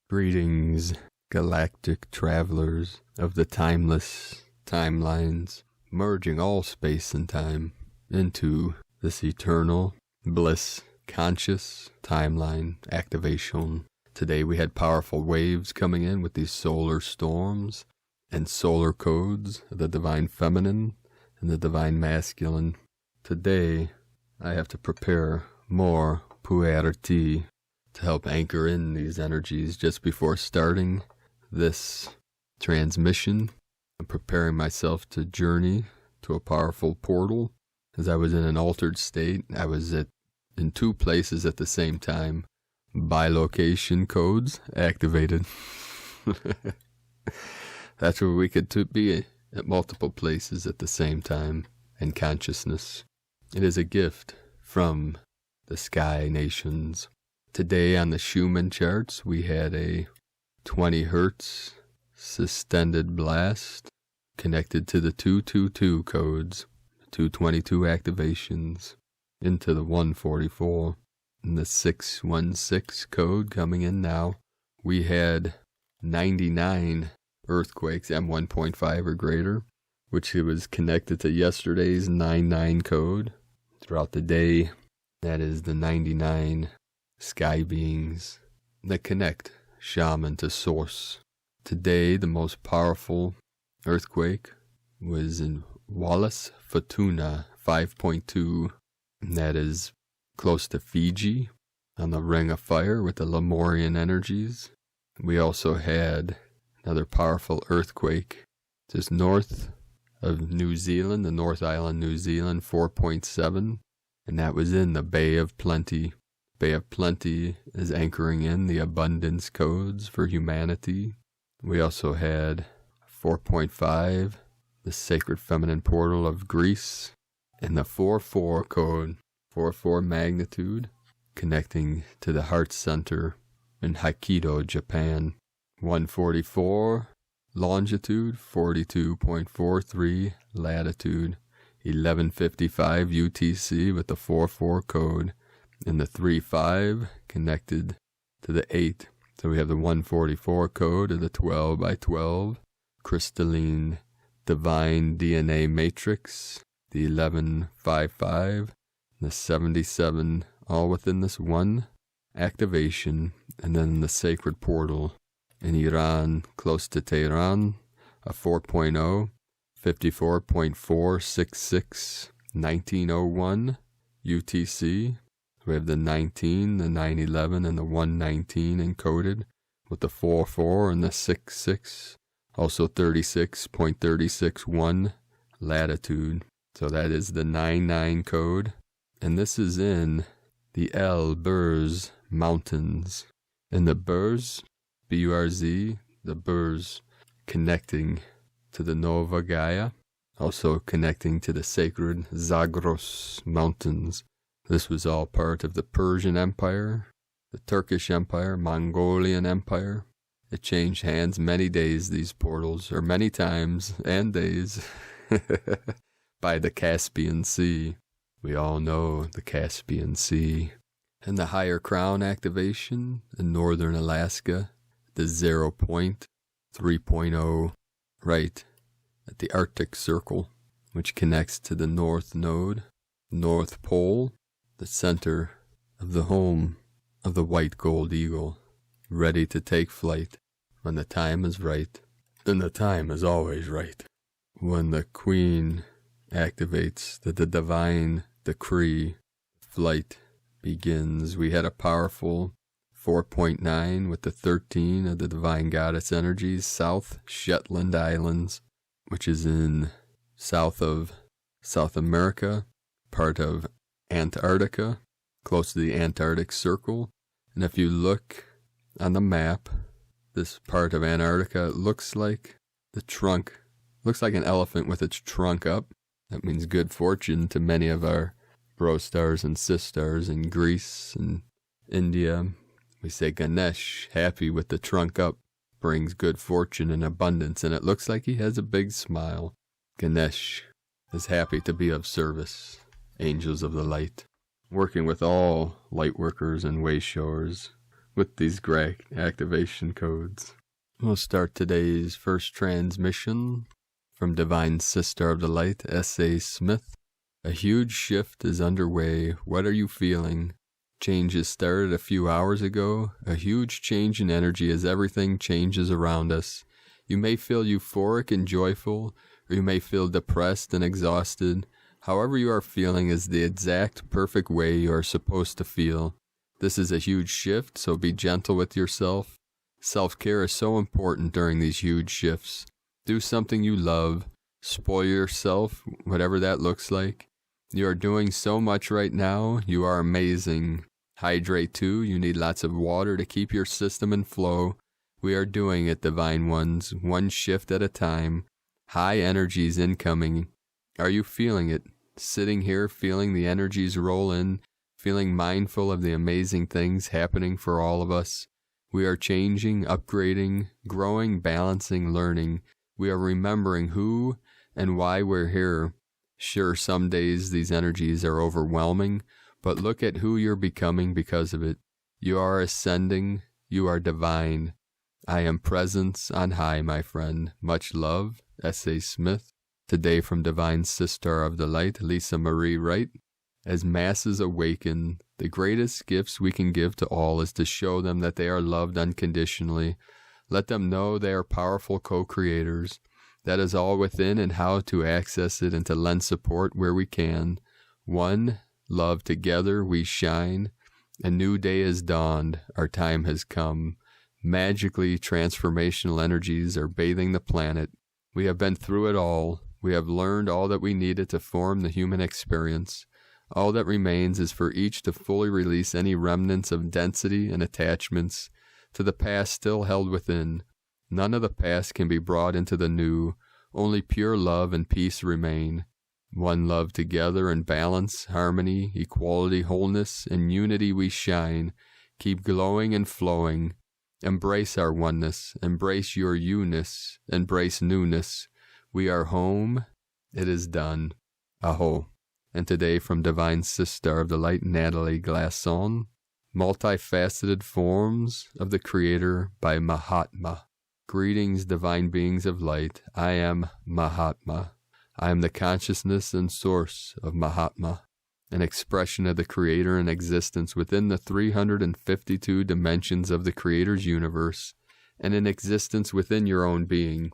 Greetings, galactic travelers of the timeless timelines, merging all space and time into this eternal bliss conscious timeline activation. Today we had powerful waves coming in with these solar storms and solar codes of the divine feminine and the divine masculine. Today I have to prepare more puerti to help anchor in these energies just before starting this transmission. I'm preparing myself to journey to a powerful portal. As I was in an altered state, I was in two places at the same time. Bilocation codes activated. That's where we could be at multiple places at the same time in consciousness. It is a gift from the sky nations. Today on the Schumann charts, we had a 20 hertz suspended blast connected to the 222 codes, 222 activations into the 144 and the 616 code coming in now. We had 99 earthquakes M1.5 or greater, which it was connected to yesterday's 99 code throughout the day. That is the 99 sky beings that connect shaman to source. Today, the most powerful earthquake was in Wallace Futuna 5.2, and that is close to Fiji on the Ring of Fire with the Lemurian energies. We also had another powerful earthquake just north of New Zealand, the North Island, New Zealand 4.7, and that was in the Bay of Plenty. Bay of Plenty is anchoring in the abundance codes for humanity. We also had 4.5, the sacred feminine portal of Greece, and the 4-4 code, 4-4 magnitude, connecting to the heart center in Hokkaido, Japan. 144 longitude, 42.43 latitude, 1155 UTC with the 4-4 code. And the 3-5 connected to the 8. So we have the 144 code of the 12 by 12 crystalline divine DNA matrix, the 1155, the 77, all within this one activation. And then the sacred portal in Iran, close to Tehran, a 4.0, 54.466, 1901 UTC. We have the 19, the 911, and the 119 encoded with the 44 and the 66. Also 36.361 latitude. So that is the 99 code. And this is in the Elburz Mountains. And the Burz, B-U-R-Z, the Burz, connecting to the Nova Gaia. Also connecting to the sacred Zagros Mountains. This was all part of the Persian Empire, the Turkish Empire, Mongolian Empire. It changed hands many days, these portals, or many times and days, by the Caspian Sea. We all know the Caspian Sea. And the higher crown activation in northern Alaska, the 0 point, 3.0, right at the Arctic Circle, which connects to the North Node, North Pole, the center of the home of the white gold eagle, ready to take flight when the time is right. And the time is always right. When the queen activates the divine decree, flight begins. We had a powerful 4.9 with the 13 of the divine goddess energies, South Shetland Islands, which is in south of South America, part of Antarctica, close to the Antarctic Circle. And if you look on the map, this part of Antarctica looks like the trunk, looks like an elephant with its trunk up. That means good fortune to many of our bro stars and sis stars in Greece and India. We say Ganesh, happy with the trunk up, brings good fortune and abundance, and it looks like he has a big smile. Ganesh is happy to be of service. Angels of the light, working with all light workers and way showers with these activation codes. We'll start today's first transmission from Divine Sister of the Light, S.A. Smith. A huge shift is underway. What are you feeling? Changes started a few hours ago. A huge change in energy as everything changes around us. You may feel euphoric and joyful, or you may feel depressed and exhausted. However you are feeling is the exact perfect way you are supposed to feel. This is a huge shift, so be gentle with yourself. Self-care is so important during these huge shifts. Do something you love. Spoil yourself, whatever that looks like. You are doing so much right now. You are amazing. Hydrate too. You need lots of water to keep your system in flow. We are doing it, Divine Ones, one shift at a time. High energies incoming. Are you feeling it? Sitting here feeling the energies roll in, feeling mindful of the amazing things happening for all of us. We are changing, upgrading, growing, balancing, learning. We are remembering who and why we're here. Sure, some days these energies are overwhelming, but look at who you're becoming because of it. You are ascending. You are divine. I am presence on high, my friend. Much love, S.A. Smith. Today from Divine Sister of the Light, Lisa Marie Wright. As masses awaken, the greatest gifts we can give to all is to show them that they are loved unconditionally. Let them know they are powerful co-creators. That is all within, and how to access it and to lend support where we can. One, love, together we shine. A new day has dawned. Our time has come. Magically transformational energies are bathing the planet. We have been through it all. We have learned all that we needed to form the human experience. All that remains is for each to fully release any remnants of density and attachments to the past still held within. None of the past can be brought into the new. Only pure love and peace remain. One love together in balance, harmony, equality, wholeness, and unity we shine. Keep glowing and flowing. Embrace our oneness. Embrace your you-ness. Embrace newness. We are home. It is done. Aho. And today from Divine Sister of the Light, Natalie Glasson, Multifaceted Forms of the Creator by Mahatma. Greetings, divine beings of light. I am Mahatma. I am the consciousness and source of Mahatma, an expression of the Creator in existence within the 352 dimensions of the Creator's universe, and in existence within your own being.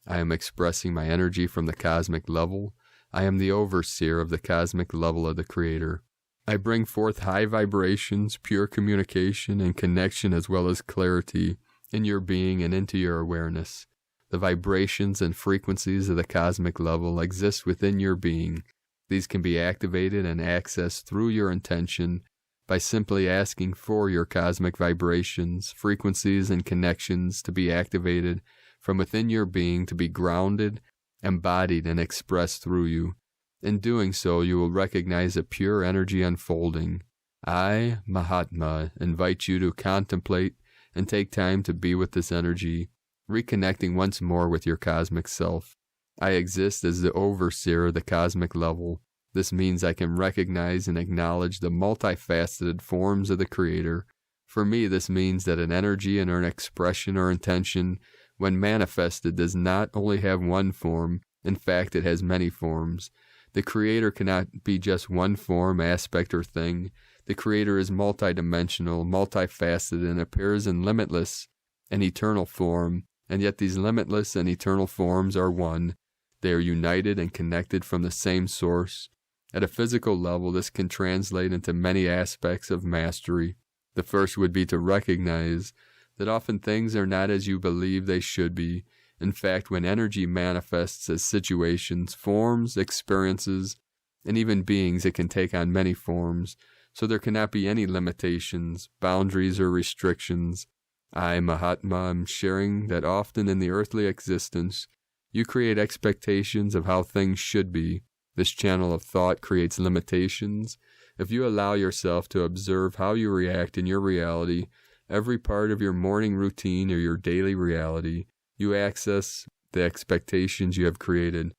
I am expressing my energy from the cosmic level. I am the overseer of the cosmic level of the Creator. I bring forth high vibrations, pure communication, and connection, as well as clarity in your being and into your awareness. The vibrations and frequencies of the cosmic level exist within your being. These can be activated and accessed through your intention by simply asking for your cosmic vibrations, frequencies, and connections to be activated from within your being, to be grounded, embodied, and expressed through you. In doing so, you will recognize a pure energy unfolding. I, Mahatma, invite you to contemplate and take time to be with this energy, reconnecting once more with your cosmic self. I exist as the overseer of the cosmic level. This means I can recognize and acknowledge the multifaceted forms of the Creator. For me, this means that an energy and an expression or intention, when manifested, does not only have one form. In fact, it has many forms. The Creator cannot be just one form, aspect, or thing. The Creator is multidimensional, multifaceted, and appears in limitless and eternal form. And yet these limitless and eternal forms are one. They are united and connected from the same source. At a physical level, this can translate into many aspects of mastery. The first would be to recognize that often things are not as you believe they should be. In fact, when energy manifests as situations, forms, experiences, and even beings, it can take on many forms. So there cannot be any limitations, boundaries, or restrictions. I, Mahatma, am sharing that often in the earthly existence, you create expectations of how things should be. This channel of thought creates limitations. If you allow yourself to observe how you react in your reality, every part of your morning routine or your daily reality, you access the expectations you have created.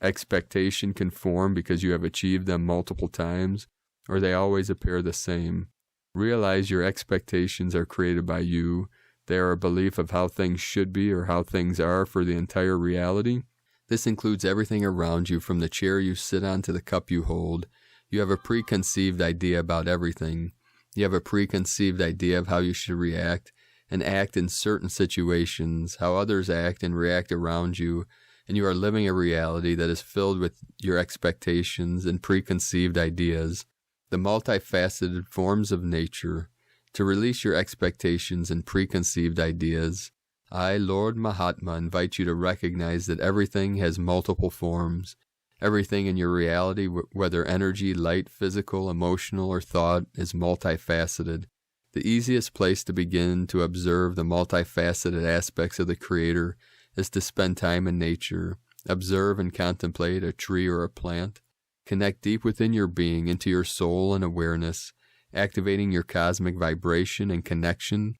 Expectation can form because you have achieved them multiple times, or they always appear the same. Realize your expectations are created by you. They are a belief of how things should be or how things are for the entire reality. This includes everything around you, from the chair you sit on to the cup you hold. You have a preconceived idea about everything. You have a preconceived idea of how you should react and act in certain situations, how others act and react around you, and you are living a reality that is filled with your expectations and preconceived ideas. The multifaceted forms of nature. To release your expectations and preconceived ideas, I, Lord Mahatma, invite you to recognize that everything has multiple forms. Everything in your reality, whether energy, light, physical, emotional, or thought, is multifaceted. The easiest place to begin to observe the multifaceted aspects of the Creator is to spend time in nature. Observe and contemplate a tree or a plant. Connect deep within your being into your soul and awareness, activating your cosmic vibration and connection.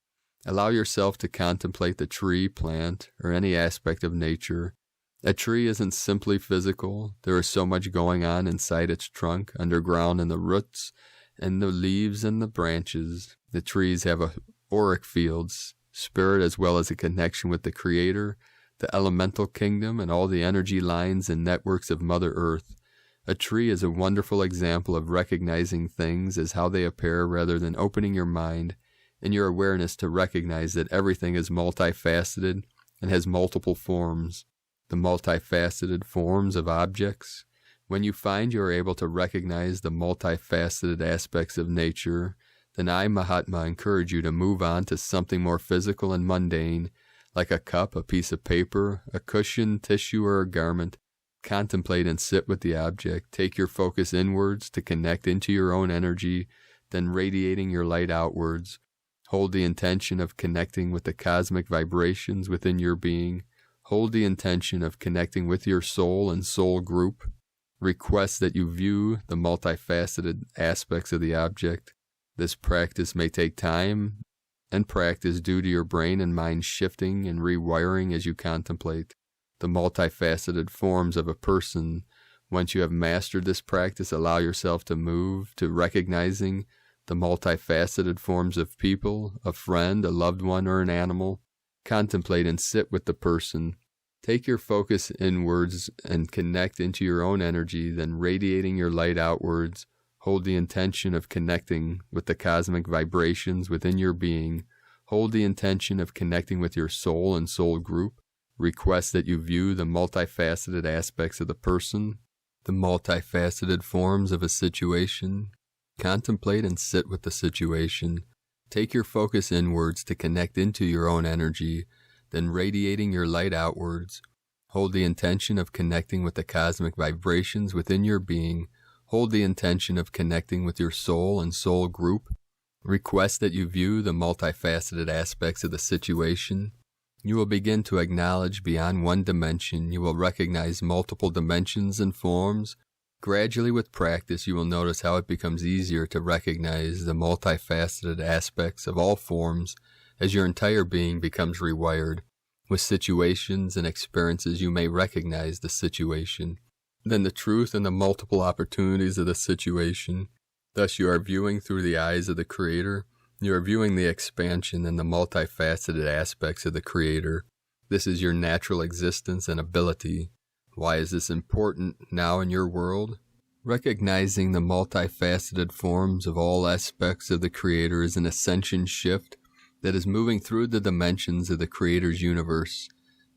Allow yourself to contemplate the tree, plant, or any aspect of nature. A tree isn't simply physical. There is so much going on inside its trunk, underground in the roots, and the leaves and the branches. The trees have auric fields, spirit, as well as a connection with the Creator, the elemental kingdom, and all the energy lines and networks of Mother Earth. A tree is a wonderful example of recognizing things as how they appear rather than opening your mind and your awareness to recognize that everything is multifaceted and has multiple forms. The multifaceted forms of objects. When you find you are able to recognize the multifaceted aspects of nature, then I, Mahatma, encourage you to move on to something more physical and mundane, like a cup, a piece of paper, a cushion, tissue, or a garment. Contemplate and sit with the object. Take your focus inwards to connect into your own energy, then radiating your light outwards. Hold the intention of connecting with the cosmic vibrations within your being. Hold the intention of connecting with your soul and soul group. Request that you view the multifaceted aspects of the object. This practice may take time and practice due to your brain and mind shifting and rewiring as you contemplate the multifaceted forms of a person. Once you have mastered this practice, allow yourself to move to recognizing the multifaceted forms of people, a friend, a loved one, or an animal. Contemplate and sit with the person. Take your focus inwards and connect into your own energy, then radiating your light outwards. Hold the intention of connecting with the cosmic vibrations within your being. Hold the intention of connecting with your soul and soul group. Request that you view the multifaceted aspects of the person, the multifaceted forms of a situation. Contemplate and sit with the situation. Take your focus inwards to connect into your own energy, then radiating your light outwards. Hold the intention of connecting with the cosmic vibrations within your being. Hold the intention of connecting with your soul and soul group. Request that you view the multifaceted aspects of the situation. You will begin to acknowledge beyond one dimension. You will recognize multiple dimensions and forms. Gradually, with practice, you will notice how it becomes easier to recognize the multifaceted aspects of all forms as your entire being becomes rewired. With situations and experiences, you may recognize the situation, then the truth and the multiple opportunities of the situation. Thus, you are viewing through the eyes of the Creator. You are viewing the expansion and the multifaceted aspects of the Creator. This is your natural existence and ability. Why is this important now in your world? Recognizing the multifaceted forms of all aspects of the Creator is an ascension shift that is moving through the dimensions of the Creator's universe.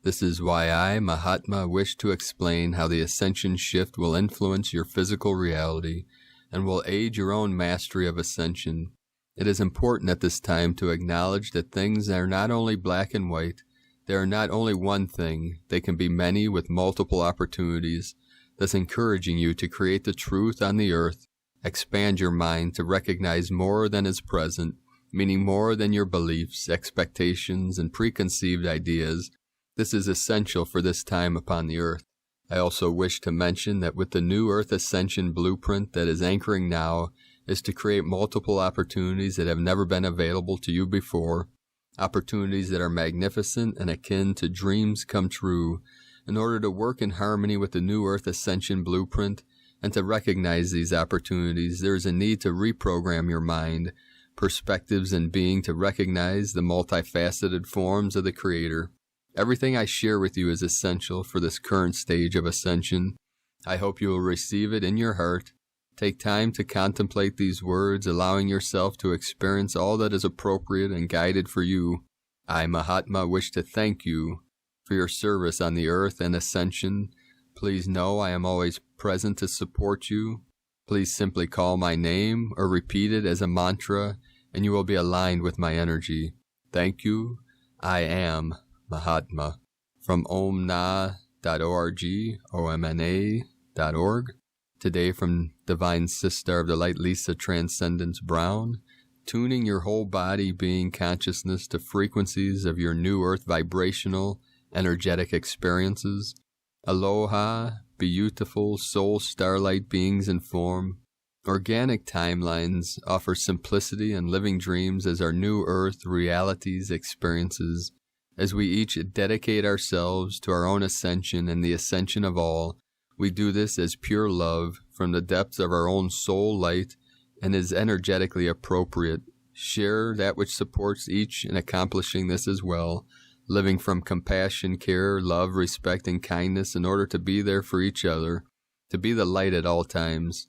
This is why I, Mahatma, wish to explain how the ascension shift will influence your physical reality and will aid your own mastery of ascension. It is important at this time to acknowledge that things are not only black and white. They are not only one thing. They can be many with multiple opportunities, thus encouraging you to create the truth on the earth. Expand your mind to recognize more than is present, meaning more than your beliefs, expectations, and preconceived ideas. This is essential for this time upon the earth. I also wish to mention that with the new Earth Ascension blueprint that is anchoring now is to create multiple opportunities that have never been available to you before, opportunities that are magnificent and akin to dreams come true. In order to work in harmony with the new Earth Ascension blueprint and to recognize these opportunities, there is a need to reprogram your mind perspectives and being to recognize the multifaceted forms of the Creator. Everything I share with you is essential for this current stage of ascension. I hope you will receive it in your heart. Take time to contemplate these words, allowing yourself to experience all that is appropriate and guided for you. I, Mahatma, wish to thank you for your service on the earth and ascension. Please know I am always present to support you. Please simply call my name or repeat it as a mantra, and you will be aligned with my energy. Thank you. I am Mahatma. From omna.org, omna.org. Today from Divine Sister of the Light, Lisa Transcendence Brown. Tuning your whole body, being consciousness to frequencies of your new earth vibrational, energetic experiences. Aloha, beautiful soul starlight beings in form. Organic timelines offer simplicity and living dreams as our new earth realities experiences. As we each dedicate ourselves to our own ascension and the ascension of all, we do this as pure love from the depths of our own soul light and is energetically appropriate. Share that which supports each in accomplishing this as well, living from compassion, care, love, respect, and kindness in order to be there for each other, to be the light at all times,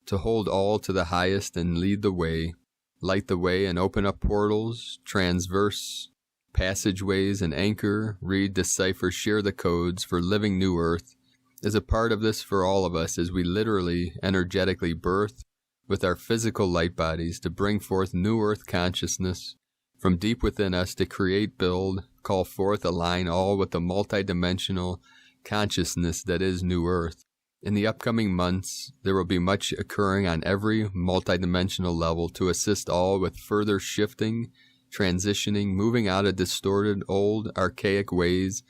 to hold all to the highest and lead the way, light the way and open up portals, transverse passageways and anchor, read, decipher, share the codes for living new earth. As a part of this for all of us as we literally, energetically birth with our physical light bodies to bring forth new earth consciousness from deep within us to create, build, call forth, align all with the multidimensional consciousness that is new earth. In the upcoming months, there will be much occurring on every multidimensional level to assist all with further shifting, transitioning, moving out of distorted, old, archaic ways,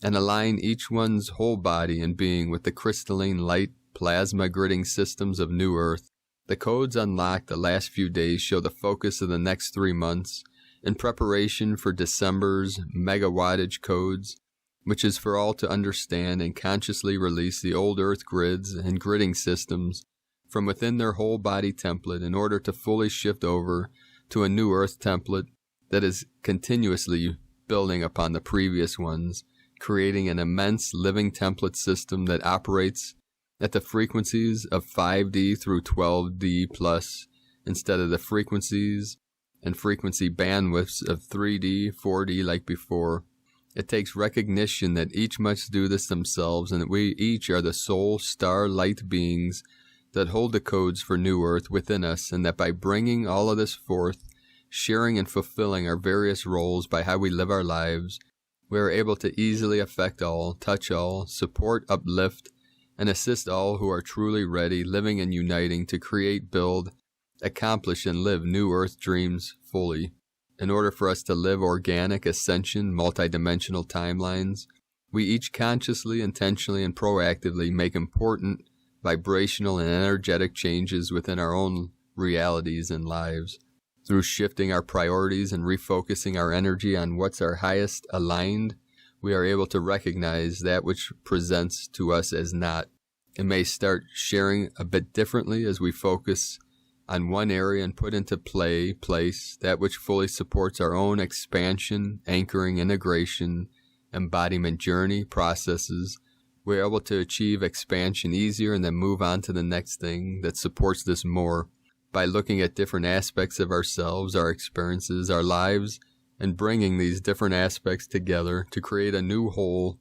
and align each one's whole body and being with the crystalline light plasma gridding systems of new earth. The codes unlocked the last few days show the focus of the next 3 months in preparation for December's megawattage codes, which is for all to understand and consciously release the old earth grids and gridding systems from within their whole body template in order to fully shift over to a new earth template that is continuously building upon the previous ones, creating an immense living template system that operates at the frequencies of 5D through 12D plus instead of the frequencies and frequency bandwidths of 3D, 4D like before. It takes recognition that each must do this themselves and that we each are the soul star light beings that hold the codes for new earth within us, and that by bringing all of this forth, sharing and fulfilling our various roles by how we live our lives, we are able to easily affect all, touch all, support, uplift, and assist all who are truly ready, living and uniting to create, build, accomplish, and live new earth dreams fully. In order for us to live organic, ascension, multidimensional timelines, we each consciously, intentionally, and proactively make important vibrational and energetic changes within our own realities and lives. Through shifting our priorities and refocusing our energy on what's our highest aligned, we are able to recognize that which presents to us as not. It may start sharing a bit differently as we focus on one area and put into place that which fully supports our own expansion, anchoring, integration, embodiment journey processes. We're able to achieve expansion easier and then move on to the next thing that supports this more. By looking at different aspects of ourselves, our experiences, our lives, and bringing these different aspects together to create a new whole,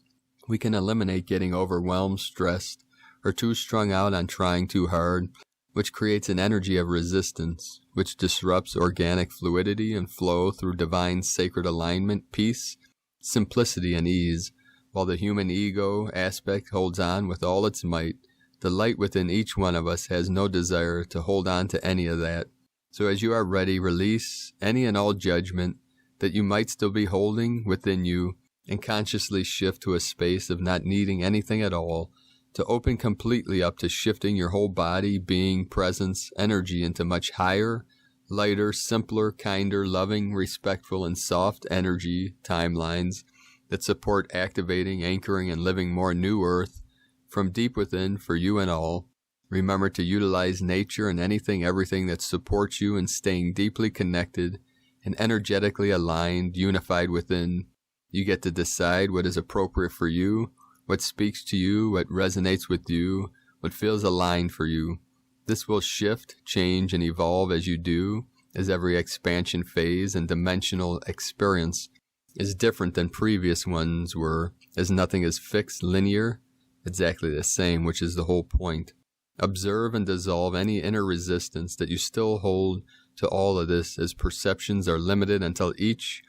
we can eliminate getting overwhelmed, stressed, or too strung out on trying too hard, which creates an energy of resistance, which disrupts organic fluidity and flow through divine sacred alignment, peace, simplicity, and ease. While the human ego aspect holds on with all its might, the light within each one of us has no desire to hold on to any of that. So as you are ready, release any and all judgment that you might still be holding within you and consciously shift to a space of not needing anything at all, to open completely up to shifting your whole body, being, presence, energy into much higher, lighter, simpler, kinder, loving, respectful, and soft energy timelines that support activating, anchoring, and living more new earth from deep within for you and all. Remember to utilize nature and everything that supports you in staying deeply connected and energetically aligned, unified within. You get to decide what is appropriate for you, what speaks to you, what resonates with you, what feels aligned for you. This will shift, change, and evolve as you do, as every expansion phase and dimensional experience is different than previous ones were, as nothing is fixed, linear, exactly the same, which is the whole point. Observe and dissolve any inner resistance that you still hold to all of this, as perceptions are limited until each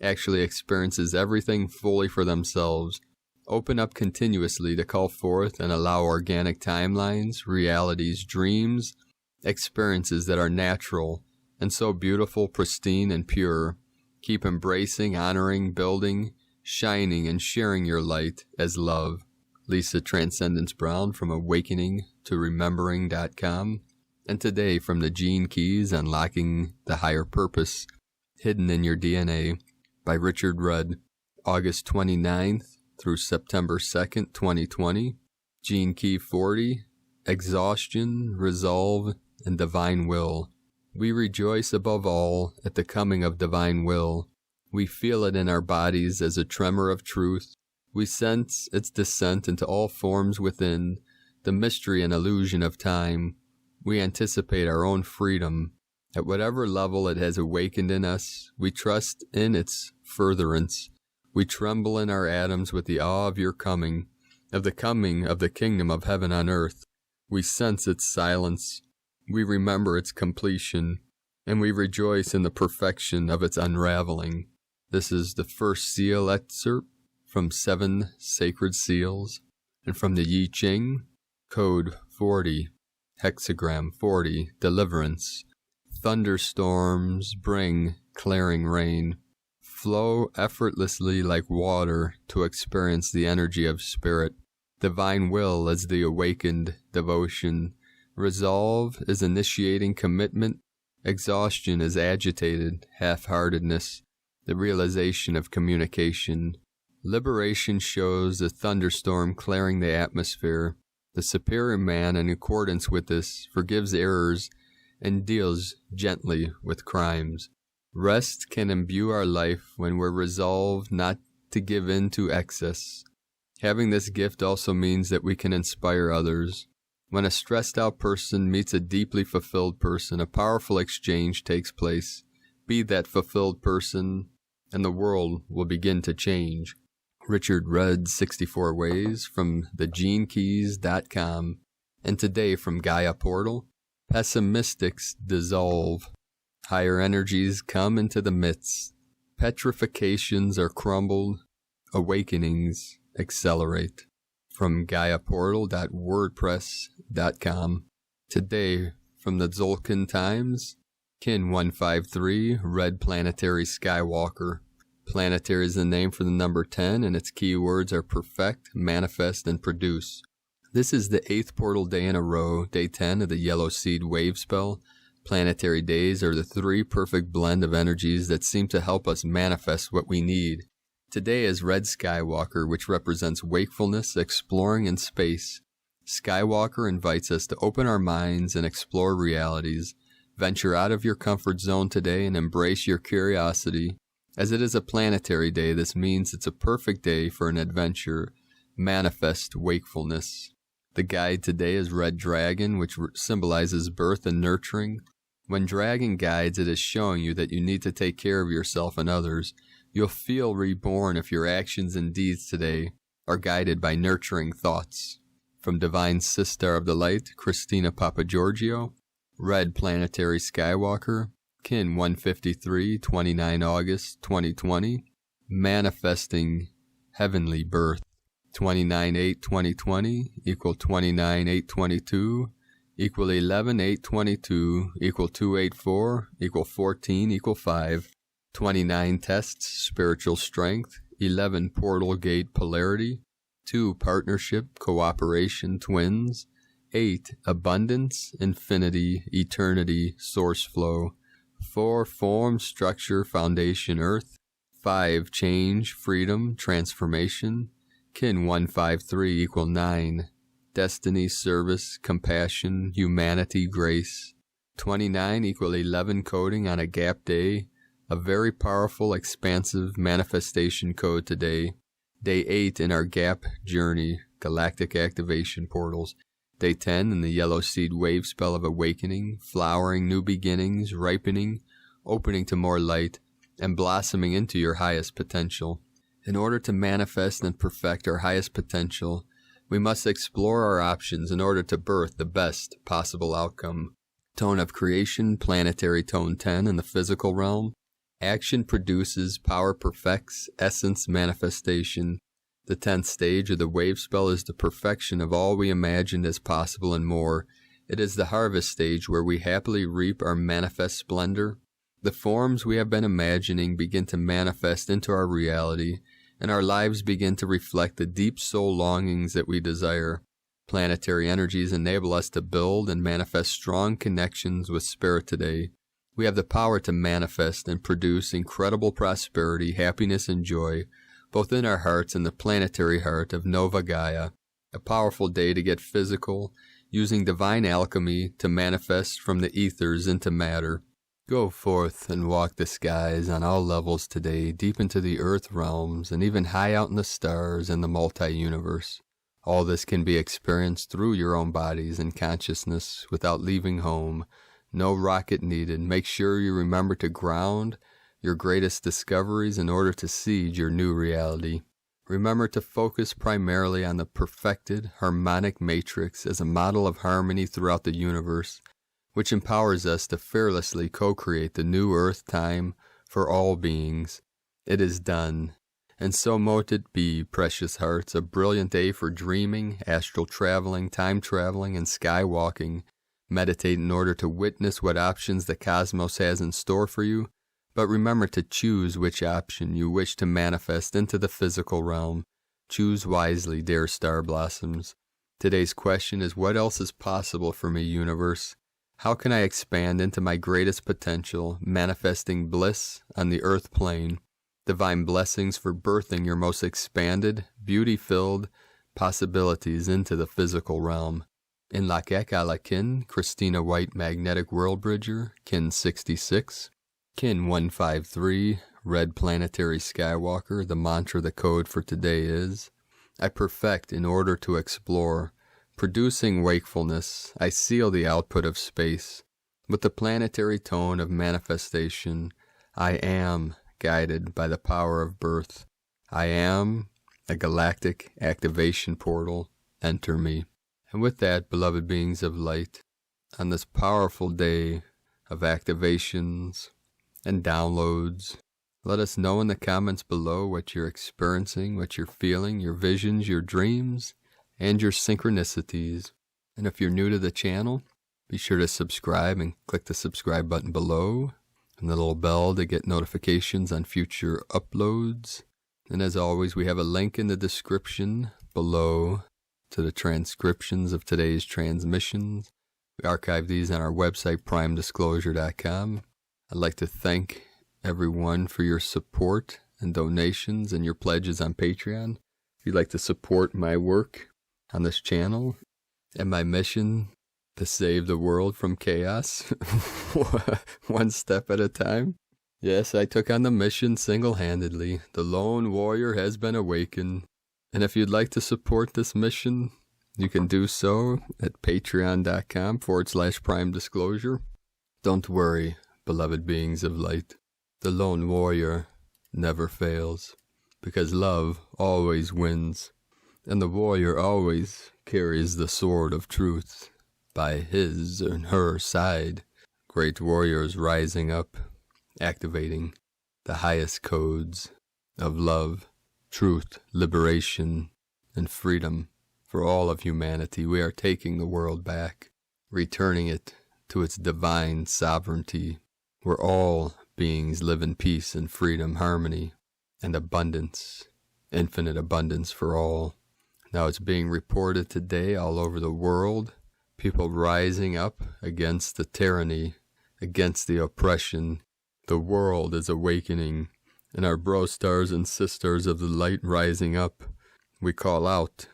actually experiences everything fully for themselves. Open up continuously to call forth and allow organic timelines, realities, dreams, experiences that are natural and so beautiful, pristine, and pure. Keep embracing, honoring, building, shining, and sharing your light as love. Lisa Transcendence Brown from awakening-to-remembering.com. And today from the Gene Keys, Unlocking the Higher Purpose Hidden in Your DNA by Richard Rudd. August 29th through September 2nd, 2020. Gene Key 40, Exhaustion, Resolve, and Divine Will. We rejoice above all at the coming of divine will. We feel it in our bodies as a tremor of truth. We sense its descent into all forms within, the mystery and illusion of time. We anticipate our own freedom. At whatever level it has awakened in us, we trust in its furtherance. We tremble in our atoms with the awe of your coming, of the kingdom of heaven on earth. We sense its silence. We remember its completion, and we rejoice in the perfection of its unraveling. This is the first seal excerpt from 7 Sacred Seals, and from the I Ching, Code 40, Hexagram 40, Deliverance. Thunderstorms bring clearing rain. Flow effortlessly like water to experience the energy of spirit. Divine will is the awakened devotion. Resolve is initiating commitment. Exhaustion is agitated half-heartedness, the realization of communication. Liberation shows the thunderstorm clearing the atmosphere. The superior man, in accordance with this, forgives errors and deals gently with crimes. Rest can imbue our life when we're resolved not to give in to excess. Having this gift also means that we can inspire others. When a stressed-out person meets a deeply fulfilled person, a powerful exchange takes place. Be that fulfilled person, and the world will begin to change. Richard Rudd, 64 Ways, from thegenekeys.com. And today from Gaia Portal, pessimistics dissolve. Higher energies come into the midst. Petrifications are crumbled. Awakenings accelerate. From GaiaPortal.wordpress.com. Today, from the Tzolk'in Times, Kin 153, Red Planetary Skywalker. Planetary is the name for the number 10, and its keywords are perfect, manifest, and produce. This is the 8th portal day in a row, day 10 of the Yellow Seed Wave Spell. Planetary days are the 3 perfect blend of energies that seem to help us manifest what we need. Today is Red Skywalker, which represents wakefulness, exploring in space. Skywalker invites us to open our minds and explore realities. Venture out of your comfort zone today and embrace your curiosity. As it is a planetary day, this means it's a perfect day for an adventure. Manifest wakefulness. The guide today is Red Dragon, which symbolizes birth and nurturing. When Dragon guides, it is showing you that you need to take care of yourself and others. You'll feel reborn if your actions and deeds today are guided by nurturing thoughts. From Divine Sister of the Light, Christina Papagiorgio, Red Planetary Skywalker, Kin 153, 29 August 2020, Manifesting Heavenly Birth. 29/8/2020 equal 29/8/22 equal 11/8/22 equal 284 equal 14 equal 5. 29 tests, spiritual strength. 11 portal gate polarity. 2 partnership, cooperation, twins. 8 abundance, infinity, eternity, source flow. 4 form, structure, foundation, earth. 5 change, freedom, transformation. Kin 153 equal 9, destiny, service, compassion, humanity, grace. 29 equal 11 coding on a gap day. A very powerful, expansive manifestation code today. Day 8 in our gap journey, galactic activation portals. Day 10 in the yellow seed wave spell of awakening, flowering, new beginnings, ripening, opening to more light, and blossoming into your highest potential. In order to manifest and perfect our highest potential, we must explore our options in order to birth the best possible outcome. Tone of creation, planetary tone 10 in the physical realm. Action produces, power perfects, essence manifestation. The 10th stage of the wave spell is the perfection of all we imagined as possible and more. It is the harvest stage where we happily reap our manifest splendor. The forms we have been imagining begin to manifest into our reality, and our lives begin to reflect the deep soul longings that we desire. Planetary energies enable us to build and manifest strong connections with Spirit today. We have the power to manifest and produce incredible prosperity, happiness, and joy, both in our hearts and the planetary heart of Nova Gaia. A powerful day to get physical, using divine alchemy to manifest from the ethers into matter. Go forth and walk the skies on all levels today, deep into the earth realms, and even high out in the stars and the multi-universe. All this can be experienced through your own bodies and consciousness without leaving home. No rocket needed. Make sure you remember to ground your greatest discoveries in order to seed your new reality. Remember to focus primarily on the perfected harmonic matrix as a model of harmony throughout the universe, which empowers us to fearlessly co-create the new earth time for all beings. It is done. And so mote it be, precious hearts, a brilliant day for dreaming, astral traveling, time traveling, and skywalking. Meditate in order to witness what options the cosmos has in store for you, but remember to choose which option you wish to manifest into the physical realm. Choose wisely, dear star blossoms. Today's question is, what else is possible for me, universe? How can I expand into my greatest potential, manifesting bliss on the earth plane? Divine blessings for birthing your most expanded, beauty-filled possibilities into the physical realm. In Lakek Alakin, Christina White Magnetic World Bridger, Kin 66. Kin 153, Red Planetary Skywalker. The mantra, the code for today is, I perfect in order to explore. Producing wakefulness, I seal the output of space. With the planetary tone of manifestation, I am guided by the power of birth. I am a galactic activation portal. Enter me. And with that, beloved beings of light, on this powerful day of activations and downloads, let us know in the comments below what you're experiencing, what you're feeling, your visions, your dreams, and your synchronicities. And if you're new to the channel, be sure to subscribe and click the subscribe button below and the little bell to get notifications on future uploads. And as always, we have a link in the description below to the transcriptions of today's transmissions. We archive these on our website, primedisclosure.com. I'd like to thank everyone for your support and donations and your pledges on Patreon. If you'd like to support my work on this channel and my mission to save the world from chaos, one step at a time. Yes, I took on the mission single-handedly. The lone warrior has been awakened. And if you'd like to support this mission, you can do so at patreon.com/primedisclosure. Don't worry, beloved beings of light. The lone warrior never fails, because love always wins, and the warrior always carries the sword of truth by his and her side. Great warriors rising up, activating the highest codes of love, truth, liberation, and freedom for all of humanity. We are taking the world back, returning it to its divine sovereignty, where all beings live in peace and freedom, harmony, and abundance, infinite abundance for all. Now it's being reported today all over the world, people rising up against the tyranny, against the oppression. The world is awakening. And our bro stars and sisters of the light rising up, we call out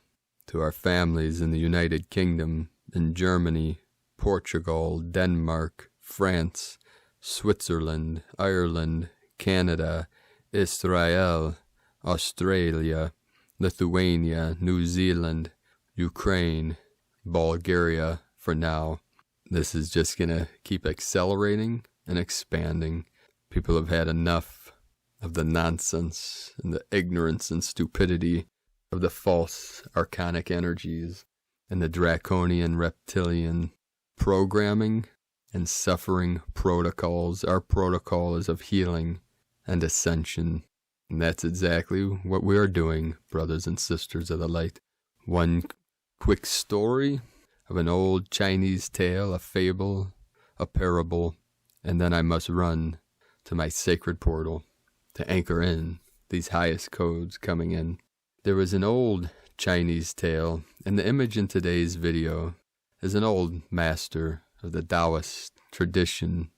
to our families in the United Kingdom, in Germany, Portugal, Denmark, France, Switzerland, Ireland, Canada, Israel, Australia, Lithuania, New Zealand, Ukraine, Bulgaria for now. This is just going to keep accelerating and expanding. People have had enough of the nonsense and the ignorance and stupidity of the false archonic energies and the draconian reptilian programming and suffering protocols. Our protocol is of healing and ascension. And that's exactly what we are doing, brothers and sisters of the light. One quick story of an old Chinese tale, a fable, a parable, and then I must run to my sacred portal to anchor in these highest codes coming in. There was an old Chinese tale, and the image in today's video is an old master of the Taoist tradition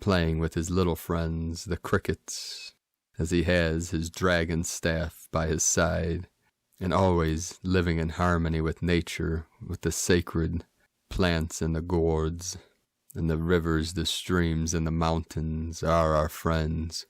playing with his little friends, the crickets, as he has his dragon staff by his side, and always living in harmony with nature, with the sacred plants and the gourds, and the rivers, the streams, and the mountains are our friends.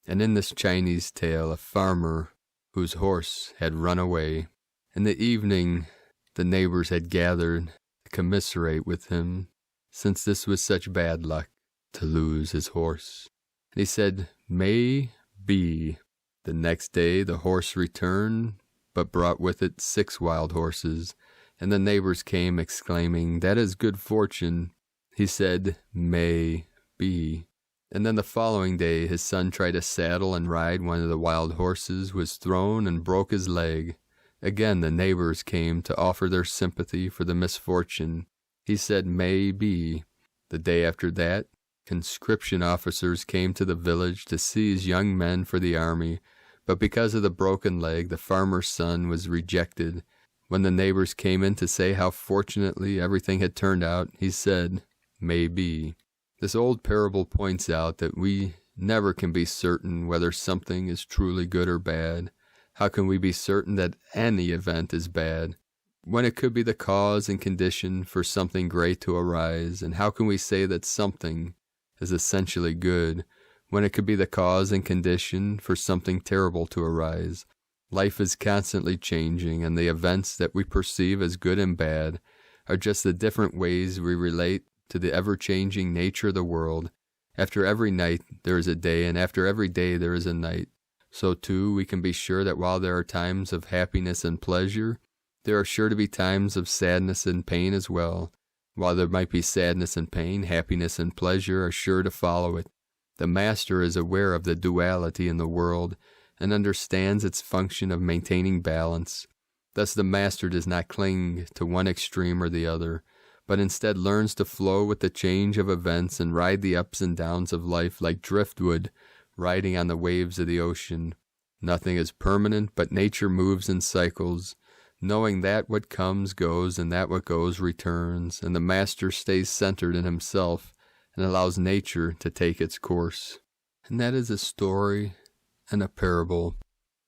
And in this Chinese tale, a farmer whose horse had run away. In the evening, the neighbors had gathered to commiserate with him, since this was such bad luck to lose his horse. And he said, "May be." The next day the horse returned, but brought with it 6 wild horses, and the neighbors came exclaiming, "That is good fortune." He said, "May be." And then the following day his son tried to saddle and ride one of the wild horses, was thrown and broke his leg. Again the neighbors came to offer their sympathy for the misfortune. He said, "May be." The day after that, conscription officers came to the village to seize young men for the army, but because of the broken leg, the farmer's son was rejected. When the neighbors came in to say how fortunately everything had turned out, he said, "May be." This old parable points out that we never can be certain whether something is truly good or bad. How can we be certain that any event is bad, when it could be the cause and condition for something great to arise? And how can we say that something is essentially good, when it could be the cause and condition for something terrible to arise? Life is constantly changing, and the events that we perceive as good and bad are just the different ways we relate to the ever-changing nature of the world. After every night there is a day, and after every day there is a night. So too we can be sure that while there are times of happiness and pleasure, there are sure to be times of sadness and pain as well. While there might be sadness and pain, happiness and pleasure are sure to follow it. The master is aware of the duality in the world and understands its function of maintaining balance. Thus the master does not cling to one extreme or the other, but instead learns to flow with the change of events and ride the ups and downs of life like driftwood riding on the waves of the ocean. Nothing is permanent, but nature moves in cycles, knowing that what comes goes and that what goes returns, and the master stays centered in himself and allows nature to take its course. And that is a story and a parable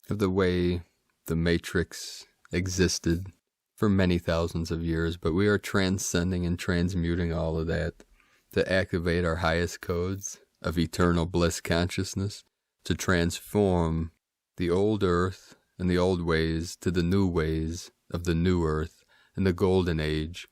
of the way the Matrix existed for many thousands of years, but we are transcending and transmuting all of that to activate our highest codes of eternal bliss consciousness, to transform the old earth and the old ways to the new ways of the new earth and the golden age,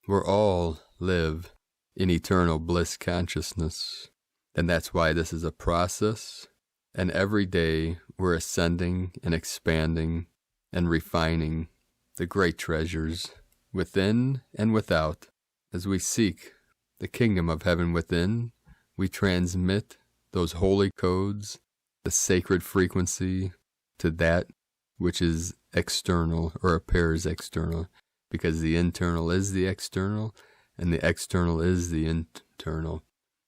where all live in eternal bliss consciousness. And that's why this is a process, and every day we're ascending and expanding and refining the great treasures within and without. As we seek the kingdom of heaven within, we transmit those holy codes, the sacred frequency, to that which is external or appears external, because the internal is the external and the external is the internal.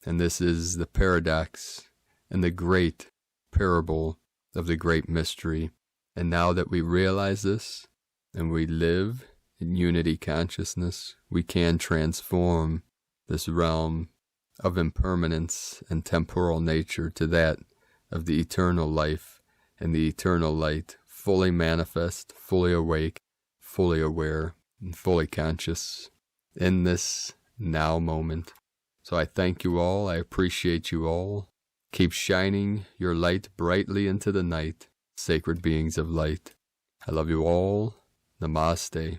And this is the paradox and the great parable of the great mystery. And now that we realize this and we live in unity consciousness, we can transform this realm of impermanence and temporal nature to that of the eternal life and the eternal light, fully manifest, fully awake, fully aware and fully conscious in this now moment. So I thank you all. I appreciate you all. Keep shining your light brightly into the night, sacred beings of light. I love you all. Namaste.